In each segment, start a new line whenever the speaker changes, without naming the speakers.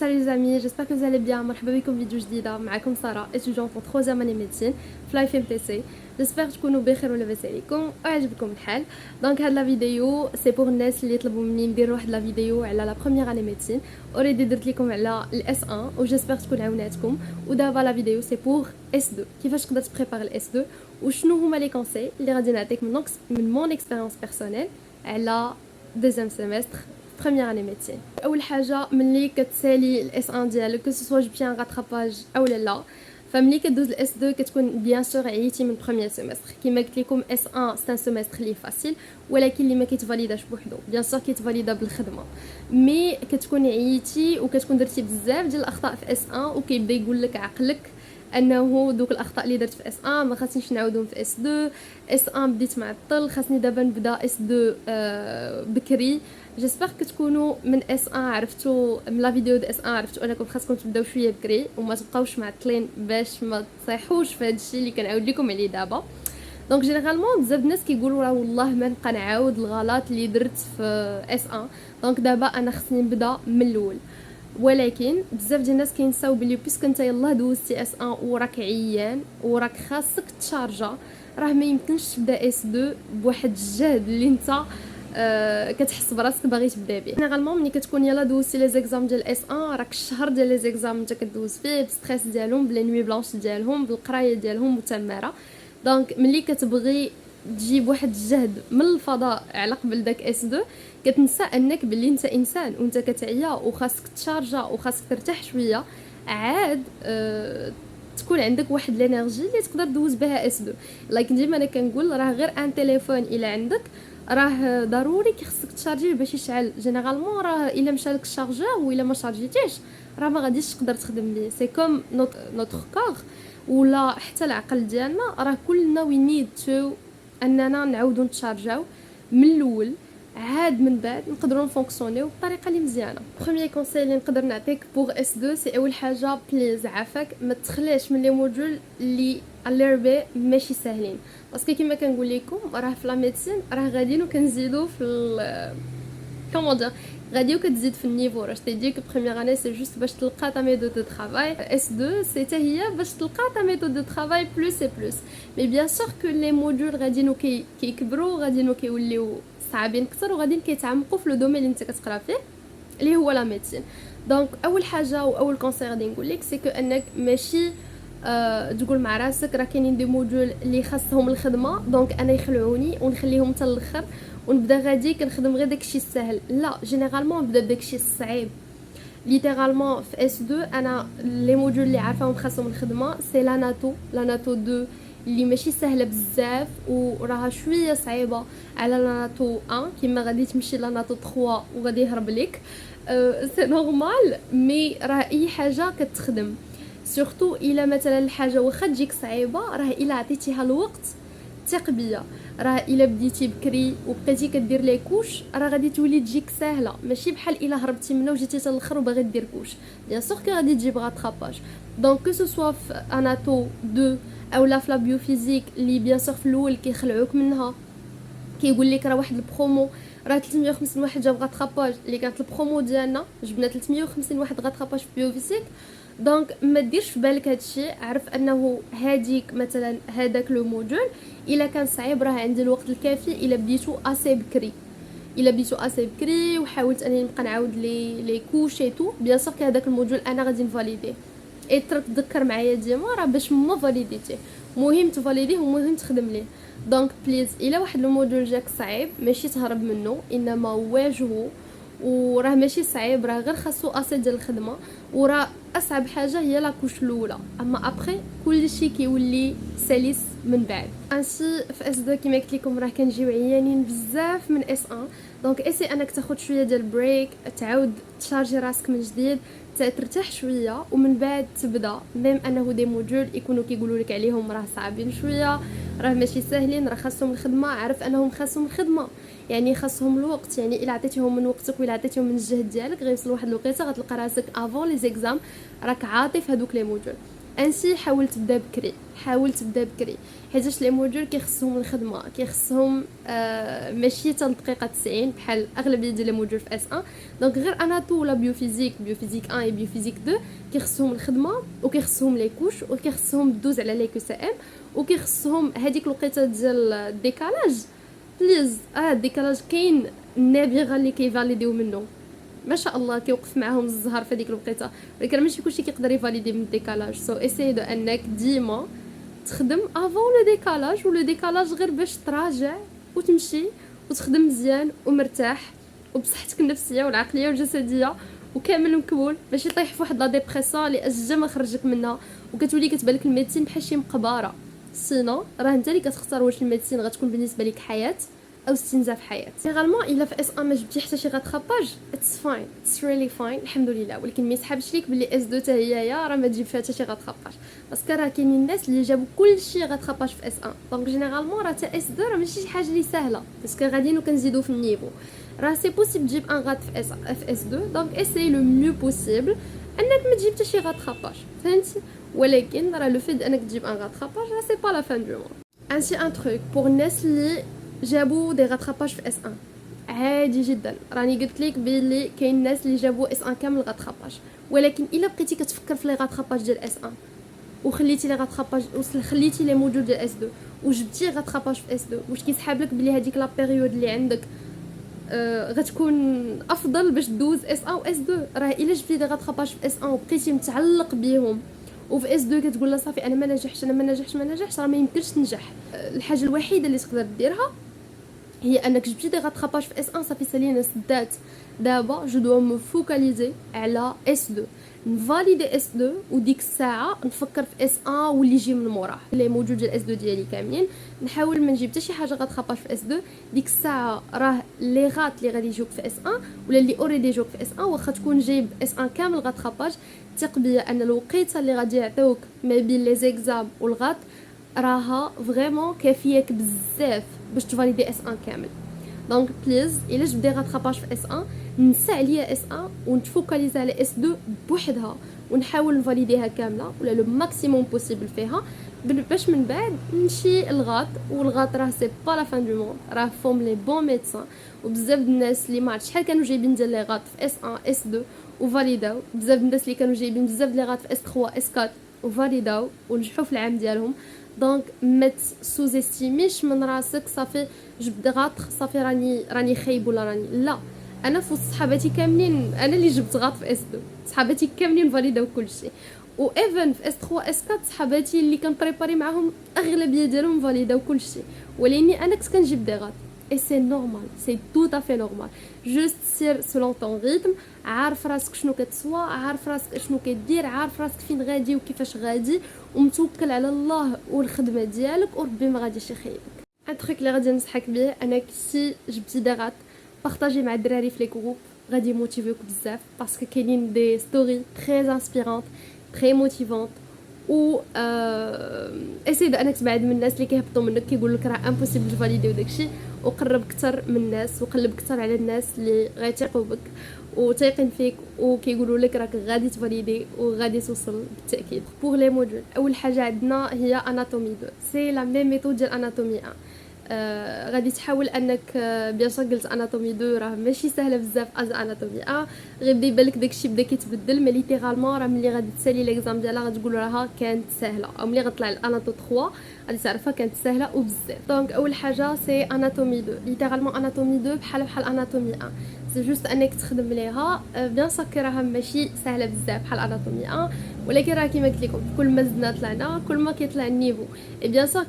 Salut les amis, j'espère que vous allez bien. مرحبا بكم فيديو جديدة. معكم سارة étudiante en 3e année médecine في لايف ام بي سي. جيسبر تكونوا بخير ولاباس عليكم وعجبكم الحال. دونك هاد لا فيديو سي بور الناس اللي يطلبوا مني ندير واحد لا فيديو على لا بروميير اني ميديسين. اوريدي درت لكم على الاس 1 وجيسبر تكون عاوناتكم. ودابا لا فيديو سي بور اس 2، كيفاش تقدر تبريبار الاس 2 وشنو هما لي كونساي اللي غادي نعطيك من مون اكسبيريونس بيرسونيل على دوزيام سيمستر بروميير اني ميديسين. اول حاجه ملي كتسالي الاس 1 ديالك كو سوا بيان غاتراباج او لا، فملي كدوز الاس 2 كتكون بيان سور عييتي من بروميير سيمستر. كيما قلت لكم اس 1 سان سيمستر لي فاسيل، ولكن اللي ما كيتفاليداش بوحدو بيان سور كيتفاليدا بالخدمه، مي كتكون عييتي وكتكون درتي بزاف ديال الاخطاء في اس 1 وكيبدا يقول لك عقلك انه دوك الاخطاء اللي درت في اس 1 ما خاصنيش نعاودهم في اس 2. اس 1 بديت معطل، خاصني دابا نبدا اس 2 بكري. جيسبر كتكونوا من اس 1 عرفتوا من لا فيديو د اس 1 عرفتوا انكم خاصكم تبداو شويه بكري وما تبقاوش معطلين باش ما تصيحوش في هذا الشيء اللي كنعاود لكم عليه دابا. دونك جينيرالمون بزاف الناس كيقولوا راه والله ما نبقى نعاود الغلط اللي درت في اس 1. دونك دابا انا خصني نبدا من الاول، ولكن بزاف ديال الناس كينساو بلي بيسك انت يلاه دوزتي اس 1 وراك عيان وراك خاصك تشارجا، راه ما يمكنش تبدا اس 2 بواحد الجهد اللي انت كتحس براسك باغي تبدا به. جينيرالمون ملي كتكون يلا دوزتي لي زيكزام ديال اس 1 راك الشهر ديال لي زيكزام انت كدوز فيه بستريس ديالهم، بلا نوي بلانش ديالهم، بالقرايه ديالهم متمره. دونك ملي كتبغي تجيب واحد الجهد من الفضاء على قبل داك اس 2 كتنسى انك باللي انت انسان وانت كتعيا وخاصك تشارجا وخاصك ترتاح شويه عاد تكون عندك واحد الانرجي اللي تقدر دوز بها اس 2. لايك ديما انا كنقول راه غير ان تليفون الى عندك راه ضروري خصك تشارجيه باش يشعل. جينيرالمون راه الا مشى لك الشارجور ولا ما شارجيتيش راه ما غاديش تقدر تخدم بيه. سي كوم نوتر كور ولا حتى العقل ديالنا، راه كلنا وي نيد تو اننا نعاودو نتشارجاو من الاول عاد من بعد نقدروا نفونكسيونيو بطريقه اللي مزيانه. بروميير كونساي اللي نقدر نعطيك بوغ اس 2 سي اول حاجه بليز عافاك ما تخلاش من لي موديول اللي الربي ماشي ساهلين، باسكو كيما كنقول لكم راه في لا ميديسين راه غاديين وكنزيدوا في كومون دير غادي وكتزيد في النيفو. راه تي ديك بروميير اني سي جوست باش تلقى تا ميثود دو طرافاي، اس 2 سي حتى هي باش تلقى تا ميثود دو طرافاي بلوس اي بلوس. مي بيان سور كو لي موديول غاديين كيكبروا غاديين كيوليو صعابين اكثر وغاديين كيتعمقوا في لو دومين اللي انت كتقرا فيه اللي هو لا ميديسين. دونك اول حاجه واول كونساي غادي نقول لك سي كو انك ماشي تقول مع راسك راه كاينين دي موديول اللي خاصهم الخدمه دونك انا يخلعوني ونخليهم حتى الاخر ونبدا غادي كنخدم غير داكشي السهل. لا، جينيرالمون نبدا بداكشي الصعيب. ليترالمون في اس 2 انا لي موديول اللي عارفاهم خاصهم الخدمه سي لاناتو 2 اللي ماشي سهله بزاف وراها شويه صعيبه على لاناتو 1 كيما غادي تمشي لاناتو 3 وغادي يهرب لك. سي نورمال مي راه اي حاجه كتخدم سورتو الا مثلا الحاجه واخا تجيك صعيبه راه الا عطيتيها الوقت ثق بيا راه الا بديتي بكري وبقيتي كدير لي كوش راه غادي تولي تجيك ساهله، ماشي بحال الا هربتي منها وجيتي حتى الاخر وباغي دير كوش. بيان سور كي غادي تجيب غاتراباج. دونك كو سو سوا في اناتو 2 او لا في لا بيوفيزيك اللي بيان سور في الاول كيخلعوك منها كيقول لك راه واحد البرومو راه 350 واحد جاب غاتراباج اللي كانت البرومو ديالنا جبنا 350 واحد غاتراباج في بيوفيزيك. دونك ما ديرش في بالك هادشي، عرف انه هاديك مثلا هذاك لو موديول الا كان صعيب راه عندي الوقت الكافي الا بديتو اسي بكري. الا بديتو اسي بكري وحاولت انني نبقى نعاود لي كوش تو بيان سور هذاك الموديول انا غادي نفاليديه. اي تذكر معايا ديما راه باش ما فاليديتيه مهم تفاليديه ومهم تخدم ليه. دونك بليز الا واحد الموديول جاك صعيب ماشي تهرب منه انما واجهه، وراه ماشي صعيب راه غير خاصو اسي ديال الخدمه، وراه اصعب حاجه هي لا كوش الاولى اما ابري كلشي كيولي سلس من بعد. انسي في اس 2 كيما قلت لكم راه كنجيو عيانين بزاف من اس 1. دونك اسي انك تاخذ شويه ديال بريك تعاود تشارجي راسك من جديد ترتاح شويه ومن بعد تبدا. ميم انه دي موديول يكونوا كيقولوا لك عليهم راه صعبين شويه راه ماشي ساهلين راه خاصهم الخدمه، عارف انهم خاصهم الخدمه يعني خاصهم الوقت. يعني الا عطيتيهم من وقتك ولا عطيتيهم من الجهد ديالك غيوصل واحد الوقيته غتلقى راسك افون لي زيكزام راك عاطي في هذوك لي موديول. انسي حاول تبدا بكري، حاول تبدا بكري، حيتاش لي موديول كيخصهم الخدمه، كيخصهم ماشي حتى الدقيقه 90 بحال اغلبيه ديال لي موديول في اس 1. دونك غير اناتو ولا بيوفيزيك، بيوفيزيك 1 و بيوفيزيك 2 كيخصهم الخدمه وكيخصهم لي كوش وكيخصهم دوز على لي كيو سي ام وكيخصهم هذيك الوقيته ديال الديكالاج. بليز الديكالاج كاين النابغه اللي كيفاليديو منه ما شاء الله كيوقف معاهم الزهر في هذيك الوقيته، ولكن ماشي كلشي كيقدر يفاليدي من الديكالاج. سو اساي دو انك ديما تخدم افون لو ديكالاج، ولو ديكالاج غير باش تراجع وتمشي وتخدم مزيان ومرتاح وبصحتك النفسيه والعقليه والجسديه وكامل مكبول، باش يطيح في واحد لا ديبريسيون اللي اجا ما خرجك منها وكتولي كتبان لك الميديسين بحال شي مقبره. سينو راه انت اللي كتختار واش الميديسين غتكون بالنسبه لك حياه او استنزاف حياه. جينيرالمون الا في اس 1 ما جبتي حتى شي غاتراباج اتس فاين، اتس ريلي فاين الحمد لله، ولكن ما يسحبش ليك باللي اس 2 حتى هي راه ما تجيب فيها حتى شي غاتراباج، باسكو راه كاينين الناس اللي جابوا كلشي غاتراباج في اس 1. دونك جينيرالمون راه حتى اس 2 راه ماشي شي حاجه اللي سهله، باسكو غاديين وكنزيدوا في النيفو، راه سي بوسيبل تجيب ان غات في اس 2. دونك اساي لو ميو بوسيبل انك ما تجيب حتى شي غاتراباج، فهمتي؟ ولكن راه لو فيد انك تجيب ان غاتراباج راه سي با لا فان دو موند. انسي ان تروك بور الناس اللي جابوا دي غاتراباج في اس 1 عادي جدا. راني قلت لك بلي كاين ناس اللي جابوا اس 1 كامل غاتراباج، ولكن الا بقيتي كتفكر في لي غاتراباج ديال اس 1 وخليتي لي غاتراباج وخليتي لي موديول ديال اس 2 وجبتي غاتراباج في اس 2، واش كيسحاب لك بلي هذيك لا بيريود اللي عندك غتكون افضل باش دوز اس 1 و اس 2؟ راه الا جبتي دي غاتراباج في اس 1 وبقيتي متعلق بيهم وفي اس 2 كتقول لا صافي انا ما نجحش انا ما نجحش ما نجحش، راه ما يمكنش تنجح. الحاجه الوحيده اللي تقدر ديرها هي انك جبتي دي غاتراباج في اس 1 صافي سالينا سدات. دابا جو دو مو فوكاليزي على اس 2، نفاليدي اس 2 وديك الساعه نفكر في اس 1 واللي يجي من موراه اللي موجود ديال اس 2 ديالي كاملين. نحاول ما نجيب حتى شي حاجه غاتراباج في اس 2. ديك الساعه راه لي غات اللي غادي يجوك في اس 1 ولا اللي اوريدي يجوك في اس 1 واخا تكون جايب اس 1 كامل غاتراباج، ثق بيا ان الوقيته اللي غادي يعطيوك ما بين لي زيكزام والغات راها فريمون كافياك بزاف باش تفاليدي اس 1 كامل. دونك بليز الا جبدي غاتراباج في اس 1 نسى عليا اس 1 ونتفوكاليزي على اس 2 بوحدها ونحاول نفاليديها كامله ولا لو ماكسيموم بوسيبل فيها، باش من بعد نمشي الغات. والغات راه سي با لا فان دو موند، راه فهم لي بون ميدسان وبزاف الناس اللي ما عرفت شحال كانوا جايبين ديال لي غات في اس 1 اس 2 وفاليداو، بزاف الناس اللي كانوا جايبين بزاف لي غات في اس 3 اس 4 وفاليداو ونجحوا في العام ديالهم. دونك ما تسوزيستيميش من راسك صافي جبت غاط صافي راني خايب ولا راني لا. انا في صحاباتي كاملين انا اللي جبت غاط في اس 2، صحاباتي كاملين فاليداو كلشي، و ايفن في اس 3 اس 4 صحاباتي اللي كان بريباري معاهم اغلبيه ديالهم فاليداو كلشي، ولاني انا كنت كنجيب دي غاط. اي سي نورمال، سي تو افي نورمال. جوست سير سولون طون ريتم، عارف راسك شنو كتسوى، عارف راسك شنو كدير، عارف راسك فين غادي وكيفاش غادي، ومتوكل على الله والخدمه ديالك وربي ما غاديش يخيبك. ان تريك اللي غادي ننصحك به انك سي جبتي دي غات بارطاجي مع الدراري في لي جروب غادي يموتيفيوك بزاف، باسكو كاينين دي ستوري تري انسبيرانت تري موتيفونت. و اسي انك تبعد من الناس اللي كيهبطوا منك كيقول لك راه امبوسيبل تفاليدي وداكشي، وقرب اكثر من الناس وقلب اكثر على الناس اللي غيثيقوا بك وتايقين فيك وكيقولوا لك راك غادي تفاليدي وغادي توصل بالتاكيد. بوغ لي موديول اول حاجه عندنا هي اناتومي 2، سي لا ميم ميثود ديال اناتومي 1. غادي تحاول انك بيان سور قلت اناتومي 2 راه ماشي سهله بزاف از اناتومي 1، غيبدا يبان لك داكشي بدا كيتبدل، مي ليترالمون راه ملي غادي تسالي ليكزام ديالها غتقول راها كانت سهله، او ملي غطلع الاناتو 3 غادي تعرفها كانت سهله وبزاف. دونك اول حاجه سي اناتومي 2، ليترالمون اناتومي 2 بحال اناتومي 1، سي جوست انك تخدم ليها. بيان سور راها ماشي سهله بزاف بحال اناتومي 1، ولكن راه كيما قلت لكم كل ما زدنا طلعنا كل ما كيطلع النيفو. اي بيان سور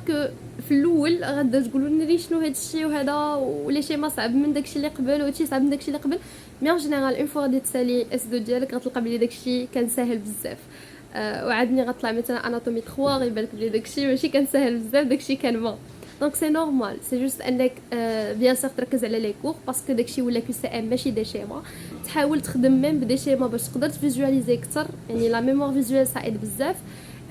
في الاول غادا تقولوا لي شنو هذا الشيء وهذا ولا شي ما صعب من داكشي اللي قبل وشي صعب من داكشي اللي قبل، مي ان جينيرال اون فوا غادي تسالي اس 2 ديالك غتلقى بلي داكشي كان ساهل بزاف. وعاد ملي غطلع مثلا اناتومي 3 غيبان لك بلي داكشي ماشي كان ساهل بزاف، داكشي كان ما. دونك سي نورمال، سي جوست انك بيان سور تركز على لي كور باسكو داكشي ولا كي سي ام ماشي دي شيما، تحاول تخدم ميم بدي شيما باش تقدر تفيزواليزي اكثر، يعني لا ميموار فيزوال صعيب بزاف.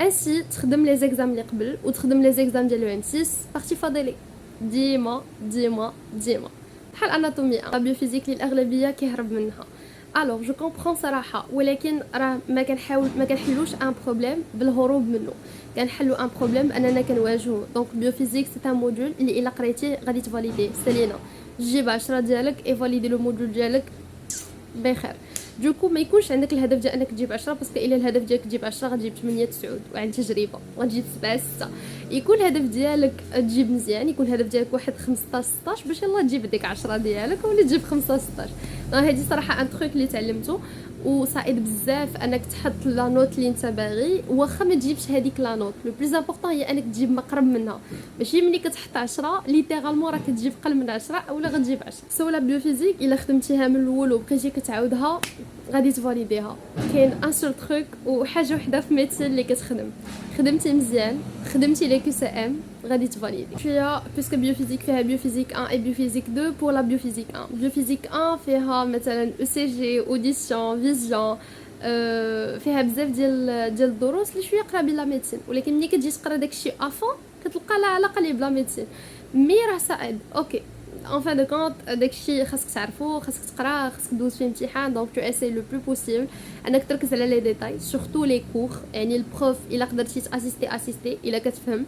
انسي تخدم لي زيكزام اللي قبل وتخدم لي زيكزام ديال ام 6 بارتي فاضلي ديما ديما ديما بحال اناتومي 1 بيوفيزيك اللي الاغلبيه كيهرب منها. الوغ جو كومبرون صراحه، ولكن راه ما كنحلوش ان بروبليم بالهروب منه، كنحلو ان بروبليم اننا كنواجهو. دونك بيوفيزيك سي ان موديول اللي الا قريتيه غادي تفاليديه سالينا، جيب 10 ديالك اي فاليدي لو موديول ديالك بخير. دوكو ما يكونش عندك الهدف ديال انك تجيب 10، باسكو الا الهدف ديالك تجيب 10 غتجيب 8 9 وعن تجربه غتجيب 7 6. يكون الهدف ديالك تجيب مزيان، يكون الهدف ديالك واحد 15 16 باش يلاه تجيب ديك 10 ديالك ولا تجيب 5 16. هذه صراحه ان تروك اللي تعلمته وصعيد بزاف انك تحط لا نوت اللي انت باغي، واخا ما تجيبش هذيك لا نوت لو بليز امبورطون هي انك تجيب مقرب منها، ماشي ملي كتحط 10 ليترالمون راك تجيب قل من 10 اولا غتجيب 10. سو لا بيوفيزيك الا خدمتيها من الاول وبقيتي كتعاودها غادي تفاليديها. كاين ان سول تروك وحاجه وحده في ميديسين اللي كتخدم، خدمتي مزيان خدمتي لي كو سي ام غادي تفاليدي. شويه باسكو بيوفيزيك فيها بيوفيزيك 1 اي بيوفيزيك 2. بور لا بيوفيزيك 1 بيوفيزيك 1 فيها مثلا او سي جي اوديسيون فيزيون، فيها بزاف ديال الدروس اللي شويه قرابين لا ميديسين، ولكن ملي كتجي تقرا داكشي افون كتلقى لا علاقه ليه بلا ميديسين، مي راه صعيب اوكي. ان فان دو كونط داكشي خاصك تعرفو، خاصك تقرا، خاصك دوز فيه امتحان. دونك تو اساي لو بلو بوسيبل انك تركز على لي ديتاي سورتو لي كور. يعني البروف الا قدرتي اسيستي الا كتفهم،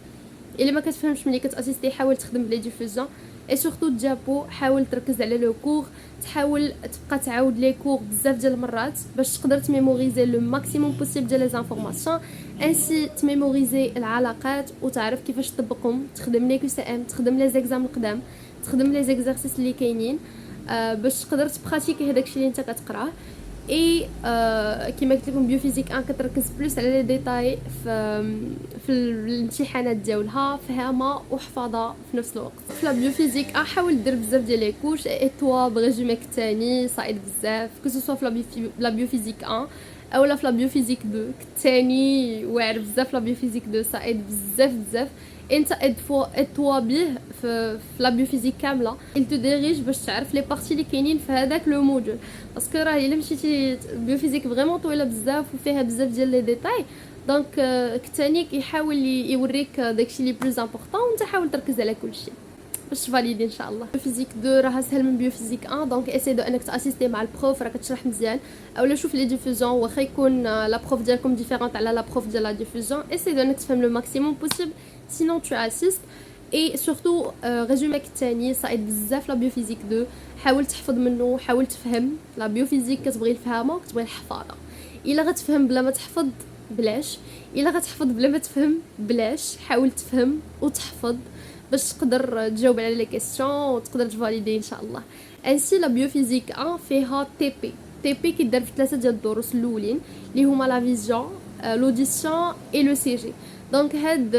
الا ما كتفهمش ملي كتاسيستي حاول تخدم بلي ديفوزيون. اي سورتو ديابو حاول تركز على لو كور، تحاول تبقى تعاود لي كور بزاف ديال المرات باش تقدر تميموريزي لو ماكسيموم بوسيبل ديال لي زانفورماسيون، انسي تميموريزي العلاقات وتعرف كيفاش تطبقهم، تخدم لي كيو سي ام، تخدم لي زيكزام القدام، تخدم لي زيكزارسيس اللي كاينين باش تقدر تبراتيكي هذاك الشيء اللي انت كتقراه. اي كيما قلت لكم بيوفيزيك ان كتركز بلوس على لي ديتاي في الامتحانات ديالها، فهمها وحفظها في نفس الوقت. في لا بيوفيزيك حاول دير بزاف ديال لي كوش اي توا بريزوميك الثاني صعيب بزاف، كو سوا في لا بيوفيزيك 1 اولا في لا بيوفيزيك 2 الثاني واعر بزاف. لا بيوفيزيك 2 صعيب بزاف انت ادفوا به في لا بيوفيزيك كامله il te dirige باش تعرف لي بارتي اللي كاينين في هذاك لو موديول، باسكو راه الا مشيتي بيوفيزيك فريمون طويله بزاف وفيها بزاف ديال لي ديتاي. دونك كتانيك يحاول يوريك داكشي لي بلوز امبورطون وانت حاول تركز على كلشي باش تفاليدي ان شاء الله. بيوفيزيك 2 راه سهل من بيوفيزيك 1، دونك اساي دو انك تاسيستي مع البروف راه كتشرح مزيان، اولا شوف لي ديفوزيون واخا يكون لا بروف ديالكم ديفيرونت على لا بروف ديال لا ديفوزيون، اساي دو انك تفهم لو ماكسيموم بوسيبل سينون تو اسيست. اي سورتو ريزوميك الثاني صعيب بزاف لا بيوفيزيك 2، حاول تحفظ منه، حاول تفهم. لا بيوفيزيك كتبغي الفهامه وكتبغي الحفاظه، الا غتفهم بلا ما تحفظ بلاش، الا غتحفظ بلا ما تفهم بلاش، حاول تفهم وتحفظ باش تقدر تجاوب على لي كيسيون وتقدر تفاليدي ان شاء الله. انسي لا بيوفيزيك 1 فيها تي بي كيدار في 3 ديال الدروس الاولين اللي هما لا فيزيون لوديسيون اي لو سي جي. دونك هاد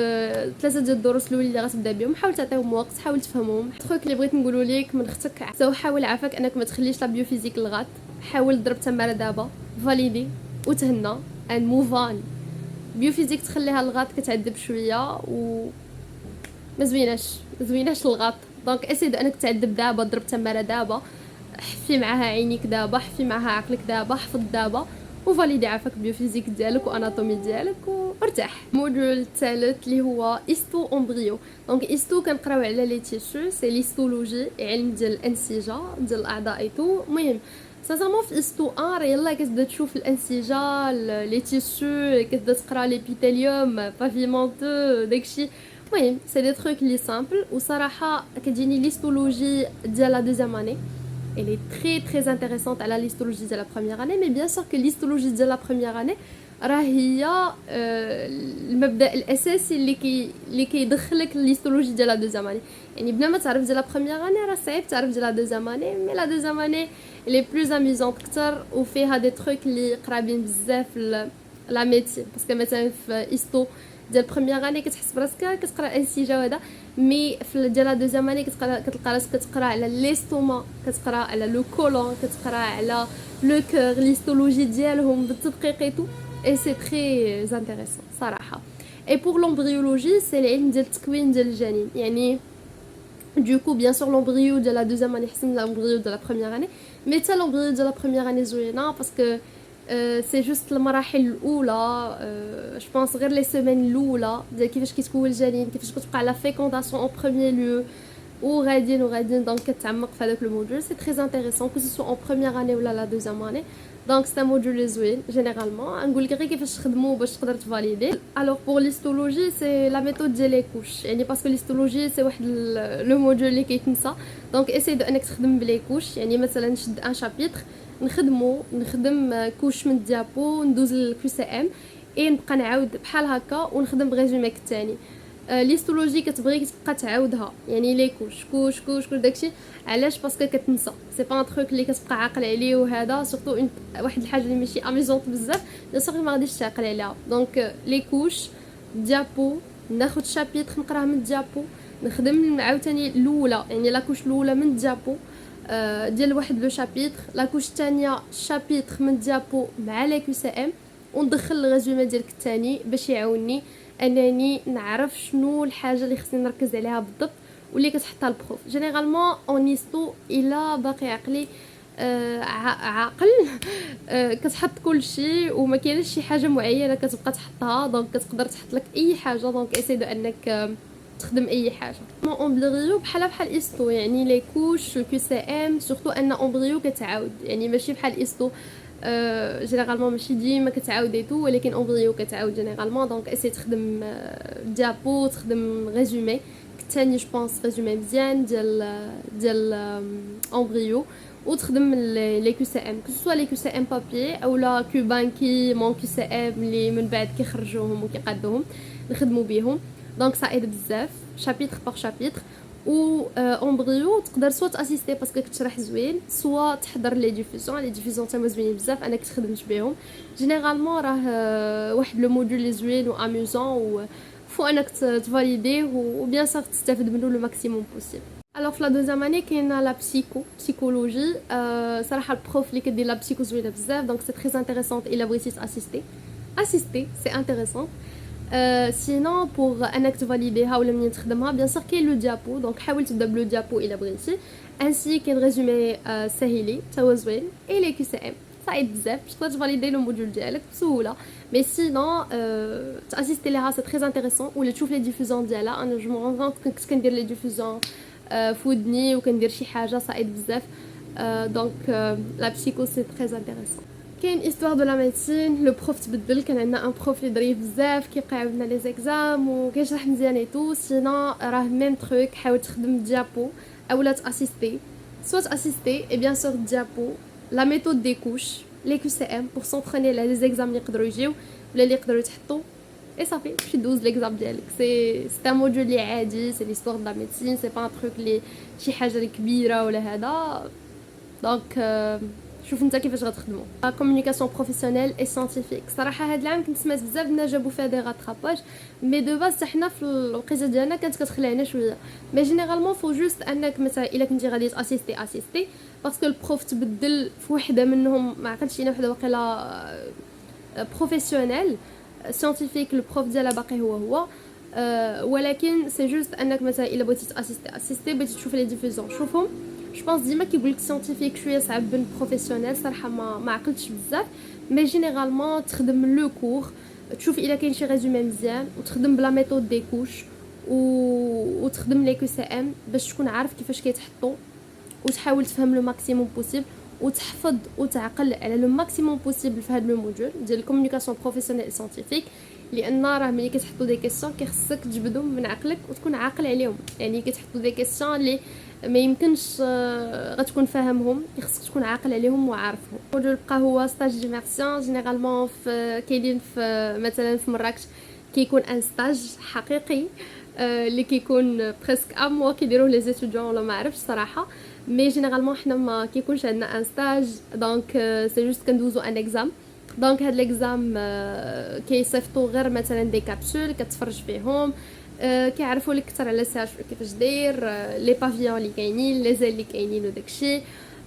3 ديال الدروس الاولين اللي غتبدا بهم حاول تعطيهم وقت، حاول تفهمهم. التروك اللي بغيت نقولوا لك من اختك سو حاول عافاك انك ما تخليش لا بيوفيزيك للغات، حاول ضرب تماره دابا فاليدي وتهنى ان موف اون. بيوفيزيك تخليها للغات كتعذب شويه و ما زويناش الغط. دونك اسيد انك تعذب دابا، ضرب تماره دابا، حفي معاها عينيك دابا، حفي معاها عقلك دابا، حفظ دابا وفاليدي عافاك بيوفيزيك ديالك واناتومي ديالك وارتاح. الموديول الثالث اللي هو ايستو امبريو. دونك ايستو كنقراو على لي تيشو، سي ليستولوجي، علم ديال الانسجه ديال الاعضاء ايتو. المهم سانسامون في ايستو 1 يلا كتبدا تشوف الانسجه لي تيشو، كتبدا تقرا ليبيثيليوم بافيمونتو داكشي. المهم سي دي تروك لي سامبل وصراحه كتجيني ليستولوجي ديال لا دوزيام اني elle est très intéressante على l'histologie de la première année, mais bien sûr que l'histologie de la première année راه هي المبدا الاساسي اللي كيدخلك للهيستولوجي ديال لا دوزيام اني. يعني بلا ما تعرف ديال لا بروميير اني راه صعيب تعرف ديال لا دوزيام اني، مي لا دوزيام اني لي بلوز اميزونط كتر وفيها دي تروك اللي قرابين بزاف لا ميديسين. باسكو مثلا في هيستو ديال بروميير اني كتحس براسك كتقرا الانسجه وهذا، مي في ديال لا دوزيام اني كتلقى راسك كتقرا على ليستوما، كتقرا على لو كولون، كتقرا على لو كور، ليستولوجي ديالهم بالتدقيق et c'est très intéressant صراحه. et pour l'embryologie c'est العلم ديال التكوين ديال الجنين. يعني du coup bien sûr l'embryo de la deuxième année حسن l'embryo de la première année, mais تا l'embryo de la première année زوينه باسكو سي جوست المراحل الاولى. جو بونس غير لي سيمين الاولى ديال كيفاش كيتكون الجنين، كيفاش كتبقى على فيكونداسيون اون بروميير لو، وغاديين دونك كتعمق في هذاك لو موديول. سي تري انتريسون كو سو اون بروميير اني ولا لا دوزيام اني. دونك سي ان موديول لي زوين جينيرالمون. نقول لك غير كيفاش تخدمو باش تقدر تفاليدي. الوغ بور ليستولوجي سي لا ميثود ديال لي كوش، يعني باسكو ليستولوجي سي واحد لو موديول اللي كيتنسى. دونك اساي دو انك تخدم بلي كوش، يعني مثلا نشد ان شابيتر نخدم كوش من الديابو، ندوز للكيو سي ام اي نبقى نعاود بحال هكا ونخدم بريزومي الثاني. ليستولوجي كتبغيك تبقى تعاودها، يعني لي كوش داكشي. علاش؟ باسكو كتنسى، سي با ان تروك اللي كتبقى عاقل عليه. وهذا سورتو واحد الحاجه اللي ماشي اميزونط بزاف، بيان سور ما غاديش تعقل عليها. دونك لي كوش ديابو، ناخذ شابيتر نقراه من الديابو، نخدم عاوتاني الاولى يعني لا كوش الاولى من الديابو ديال واحد لو شابيتر، لا كوش الثانيه شابيتر من الديابو مع لا كيو سي ام، وندخل الريزومي ديالك الثاني باش يعاوني انني نعرف شنو الحاجه اللي خصني نركز عليها بالضبط واللي كتحطها البروف. جينيرالمون اونيستو الا باقي عقلي عاقل كتحط كل شيء وما كاينش شي حاجه معينه كتبقى تحطها. دونك كتقدر تحط لك اي حاجه. دونك اسيدو انك تخدم اي حاجه. امبريو بحال ايستو، يعني لي كوش الكيو سي ام سورتو ان امبريو كتعاود، يعني ماشي بحال ايستو جينيرالمون ماشي ديما كتعاود تو، ولكن امبريو كتعاود جينيرالمون. دونك اسي تخدم ديابو، تخدم ريزومي ثاني جو بونس ريزومي مزيان ديال امبريو، وتخدم لي كيو سي ام كو سوا لي كيو سي ام بابي اولا كوبانكي مون كيو سي ام اللي من بعد كيخرجوهم وكيقادوهم نخدموا بيهم. دونك سا ايد بزاف شابيتر بار شابيتر. و امبريو تقدر سوا تاسيستي باسكو كتشرح زوين، سوا تحضر لي ديفيزيون تما زوينين بزاف انا كتخدمش بهم. جينيرالمون راه واحد لو موديول لي زوين و اميوزون فو انك تفاليديه وبيان سور تستافد منه لو ماكسيموم بوسيبل. الوغ في لا دوزيام اني كاينه لا بسيكولوجي. صراحه البروف اللي كدير لا بسيكو زوينه بزاف. دونك سي تري انتريسونط الا بغيتي اسيستي سي انتريسون. سينون بوغ انك تفاليديها ولا منين تخدمها بيان سور كاين لو ديابو. دونك حاول تبدا بلو ديابو الا بغيتي. انسي كاين ريزومي ساهلي تا هو زوين اي لي كيو سي ام صعيب بزاف باش تقدر تفاليدي لو موديول ديالك بسهوله. مي سينون تاسيستي ليها سي تري انتريسون، ولا تشوف لي ديفوزيون ديالها. انا جو مون كونط كنت كندير لي ديفوزيون فودني وكندير شي حاجه صعيب بزاف. دونك لا بسيكو سي تري انتريسون. كاين استوار دو لا ميديسين لو بروف تبدل. كان عندنا ان بروف اللي ظريف بزاف كيبقى يعاودنا لي زيكزام وكيشرح مزيان اي تو. سينون راه ميم تروك، حاول تخدم ديابو اولا تاسيستي. سوا تاسيستي اي بيان سور ديابو لا ميثود دي كوش لي كيو سي ام بور سونطريني على لي زيكزام اللي يقدروا يجيو ولا اللي يقدروا يتحطوا. اي صافي باش دوز ليكزام ديالك. سي ان موديول اللي عادي، سي ليستوار دو لا ميديسين، سي با ان تروك اللي شي حاجه اللي كبيره ولا هذا. دونك شوف انت كيفاش غتخدموا. كومونيكاسيون بروفيسيونيل اي ساينتيفيك. صراحه هاد العام كنت سمعت بزاف الناس جابوا فيها دي راتراباج، مي دو باز حنا في الوقيته ديالنا كانت كتخلعنا شويه. مي جينيرالمون فو جوست انك مثلا الا كنتي غادي اسيستي باسكو البروف تبدل في وحده منهم، ما عقلتش انا وحده واقيلا بروفيسيونيل ساينتيفيك البروف ديالها باقي هو ولكن سي جوست انك مثلا الا بغيتي اسيستي بغيتي تشوف لي ديفوزيون شوفهم. جو بونس ديما كيقول لك ساينتيفيك شويه صعب من بروفيسيونيل. صراحه ما عقلتش بزاف، مي جينيرالمون تخدم لو كور، تشوف الا كاين شي ريزومي مزيان وتخدم بلا ميثود دي كوش وتخدم لي كيو سي ام باش تكون عارف كيفاش كيتحطوا وتحاول تفهم لو ماكسيموم بوسيبل وتحفظ وتعقل على لو ماكسيموم بوسيبل في هذا لو موديول ديال الكومونيكاسيون بروفيسيونيل ساينتيفيك. لان راه ملي كتحطوا دي كيسيون كيخصك تجبدهم من عقلك وتكون عاقل عليهم. يعني كتحطوا دي كيسيون اللي ما يمكنش غتكون فاهمهم، خصك تكون عاقل عليهم وعارفهم. الموديول بقى هو ستاج ديميرسيون. جينيرالمون كاينين في مثلا في مراكش كيكون ان ستاج حقيقي اللي كيكون بريسك ان موا كيديروه لي ستوديون ولا ما عرفتش صراحه. مي جينيرالمون حنا ما كيكونش عندنا ان ستاج. دونك سي جوست كندوزو ان اكزام. دونك هاد ليكزام كيصيفطوا غير مثلا دي كابسول كتفرج فيهم، كيعرفوا لك اكثر على السي كيفاش داير لي بافيون اللي كاينين، لي زيل اللي كاينين وداكشي،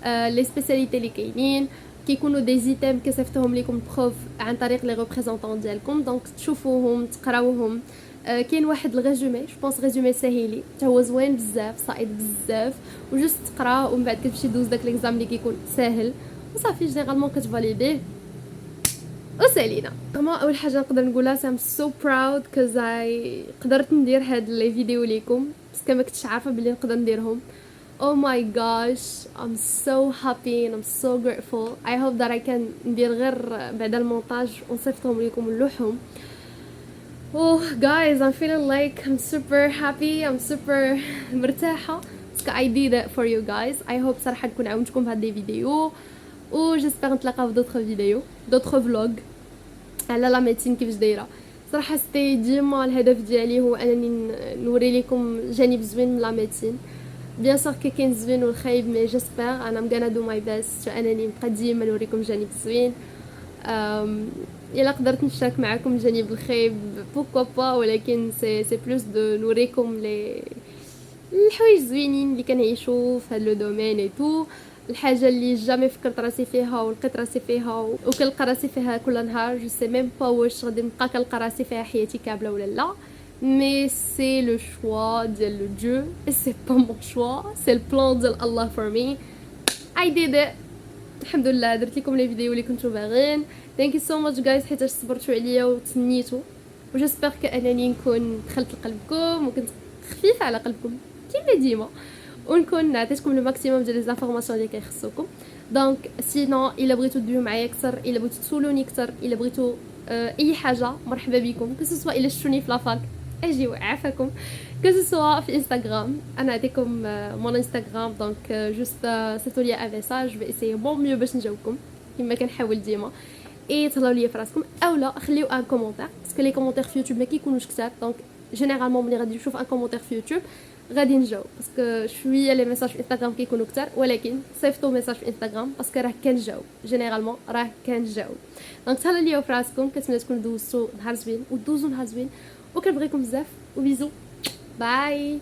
لي سبيسياليتي اللي كاينين. كيكونوا دي زيتام كيصيفطوهم لكم بروف عن طريق لي ريبريزونطون ديالكم. دونك تشوفوهم تقراوهم. كاين واحد الريزومي جو بونس ريزومي ساهلي حتى هو زوين بزاف صعيب بزاف وجست تقرا ومن بعد كتمشي دوز داك ليكزام اللي كيكون ساهل وصافي جينيرالمون كتفاليديه وسالينا. فريمون اول حاجه نقدر نقولها سام سو براود كوز اي قدرت ندير هاد لي فيديو ليكم باسكو ما كنتش عارفه بلي نقدر نديرهم. Oh my gosh, I'm so happy and I'm so grateful. I hope that I can ندير غير بعد المونتاج ونصيفطهم لكم ونلوحهم. Oh guys, I'm feeling like I'm super happy, I'm super مرتاحة باسكو I did it for you guys. I hope صراحة نكون عاونتكم بهاد لي فيديو و جيسبر نتلاقاو في دوطخ فيديو دوطخ فلوغ على لا ميديسين كيفاش دايره. صراحه ستي ديما الهدف ديالي هو انني نوري لكم جانب زوين من لا ميديسين. بيان سور كاين زوين والخايب مي جيسبر انا مغانا دو ماي بيست انني نبقى ديما نوريكم جانب زوين. الا قدرت نشارك معكم الجانب الخايب بوكو با ولكن سي بلوس دو نوريكم لي الحوايج زوينين اللي كنعيشوا في هذا لو دومين اي تو. الحاجه اللي جامي فكرت راسي فيها ولقيت راسي فيها وكنلقى راسي فيها كل نهار جو سي ميم با واش غادي نبقى كنلقى راسي فيها حياتي كامله ولا لا. مي سي لو شوا ديال لو ديو اي سي با مون شوا سي البلان ديال الله فور مي. اي ديد ات الحمد لله درت لكم لي فيديو اللي كنتو باغيين. ثانك يو سو ماتش جايز حيت صبرتوا عليا وتسنيتوا وجيسبر كانني نكون دخلت لقلبكم وكنت خفيفه على قلبكم كيما ديما ونكون عطيتكم لو ماكسيموم ديال لي زانفورماسيون اللي كيخصوكم. دونك سينو الا بغيتو تدويو معايا اكثر الا بغيتو تسولوني اكثر الا بغيتو اي حاجه مرحبا بكم كسوا الا شفتوني في لافاك اجيو عافاكم كسوا في انستغرام انا عطيكم مون انستغرام دونك جوست سيتو لي ان ميساج باسي بون ميو باش نجاوبكم كما كنحاول ديما اي تهلاو ليا فراسكم اولا خليو ان كومونتير باسكو لي كومونتير في يوتيوب ما كيكونوش كثار دونك جينيرالمون ملي غادي نشوف ان كومونتير في يوتيوب غادي نجاوب باسكو شويه لي ميساج في انستغرام كيكونوا كثار ولكن صيفطوا ميساج في انستغرام باسكو راه كنجاوب جينيرالمون راه كنجاوب. دونك تهلاو ليا فراسكم كنتمنى تكونوا دوزتوا نهار زوين ودوزوا نهار زوين وكنبغيكم بزاف وبيزو باي.